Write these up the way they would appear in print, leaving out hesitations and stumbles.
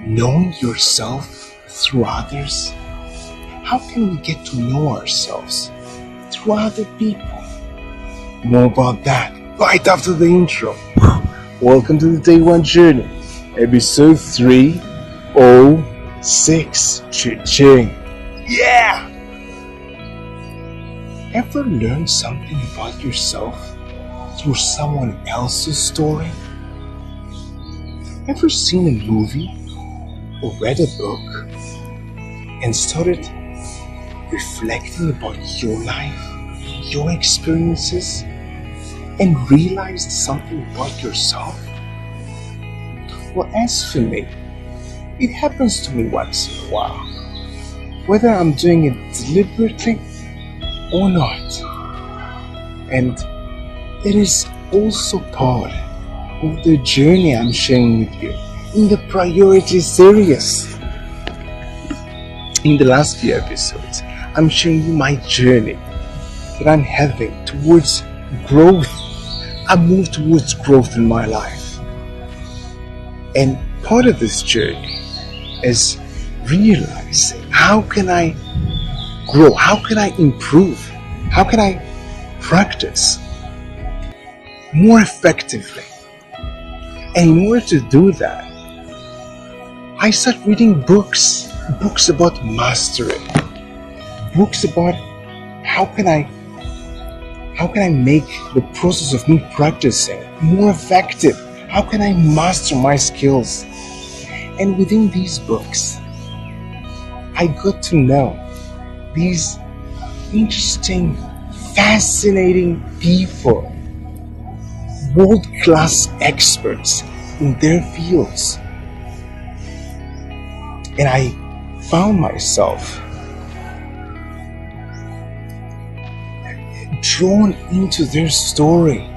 knowing yourself through others? How can we get to know ourselves through other people? More about that right after the intro. Welcome to the Day One Journey, episode 306. Cha-ching. Yeah! Ever learn something about yourself through someone else's story? Ever seen a movie or read a book and started reflecting about your life, your experiences, and realized something about yourself? Well, as for me, it happens to me once in a while, whether I'm doing it deliberately or not. And it is also part of the journey I'm sharing with you in the Priority series. In the last few episodes, I'm sharing you my journey that I'm having towards growth. I move towards growth in my life. And part of this journey is realizing, how can I grow? How can I improve? How can I practice more effectively? And in order to do that, I start reading books about mastery, books about how can I make the process of me practicing more effective? How can I master my skills? And within these books, I got to know these interesting, fascinating people, world-class experts in their fields. And I found myself drawn into their story,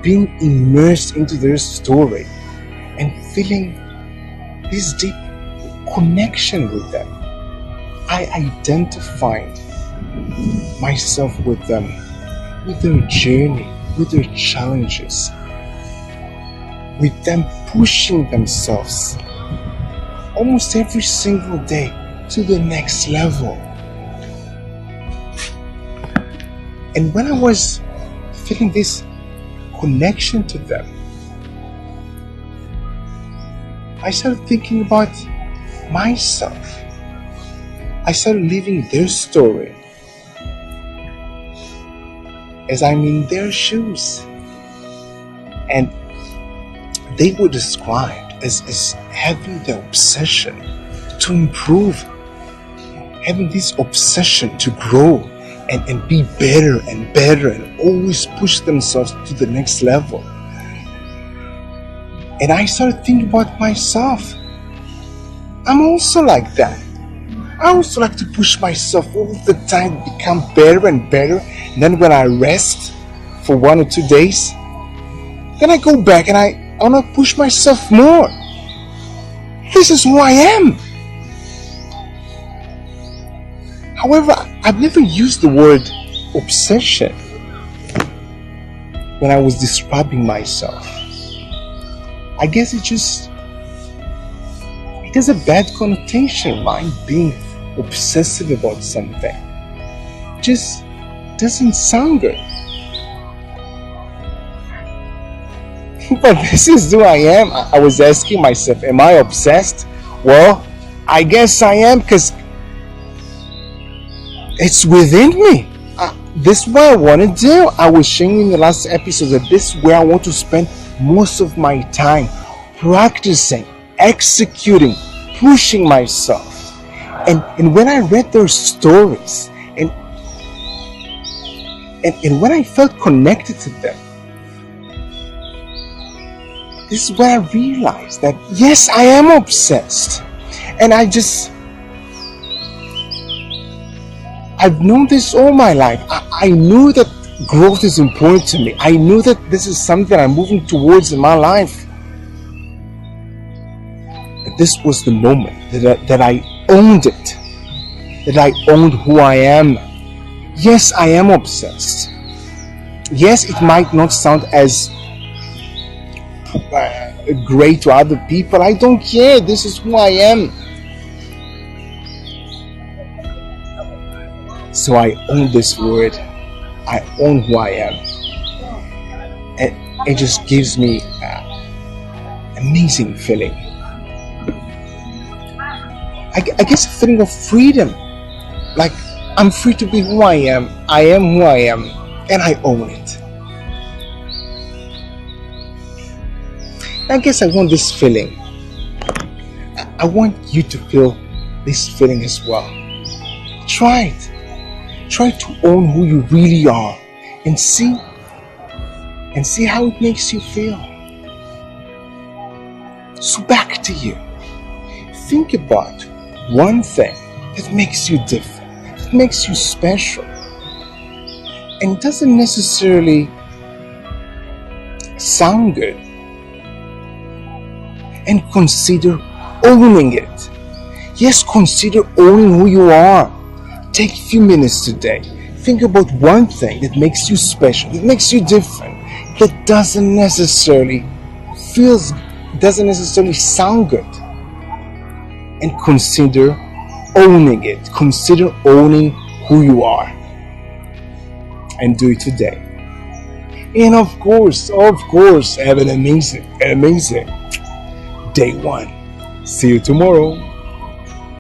being immersed into their story, and feeling this deep connection with them. I identified myself with them, with their journey, with their challenges, with them pushing themselves almost every single day to the next level. And when I was feeling this connection to them, I started thinking about myself. I started living their story as I'm in their shoes. And they were described as having the obsession to improve, having this obsession to grow and be better and better and always push themselves to the next level. And I started thinking about myself. I'm also like that. I also like to push myself all the time, become better and better. And then when I rest for 1 or 2 days, then I go back and I want to push myself more. This is who I am. However, I've never used the word obsession when I was describing myself. I guess it has a bad connotation, right? Being obsessive about something just doesn't sound good. But this is who I am. I was asking myself, am I obsessed? Well, I guess I am, because it's within me. This is what I want to do. I was sharing in the last episode that this is where I want to spend most of my time, practicing, executing, pushing myself. And when I read their stories and when I felt connected to them, this is where I realized that yes, I am obsessed. And I've known this all my life. I knew that growth is important to me. I knew that this is something I'm moving towards in my life. But this was the moment that I owned it. That I owned who I am. Yes, I am obsessed. Yes, it might not sound as great to other people. I don't care. This is who I am. So I own this word. I own who I am. And it just gives me an amazing feeling. I guess a feeling of freedom. Like I'm free to be who I am. I am who I am. And I own it. I guess I want this feeling. I want you to feel this feeling as well. Try it. Try to own who you really are and see how it makes you feel. So back to you. Think about one thing that makes you different, that makes you special, and doesn't necessarily sound good. And consider owning it. Yes, consider owning who you are. Take a few minutes today. Think about one thing that makes you special, that makes you different, that doesn't necessarily sound good. And consider owning it. Consider owning who you are. And do it today. And of course, have an amazing day one. See you tomorrow.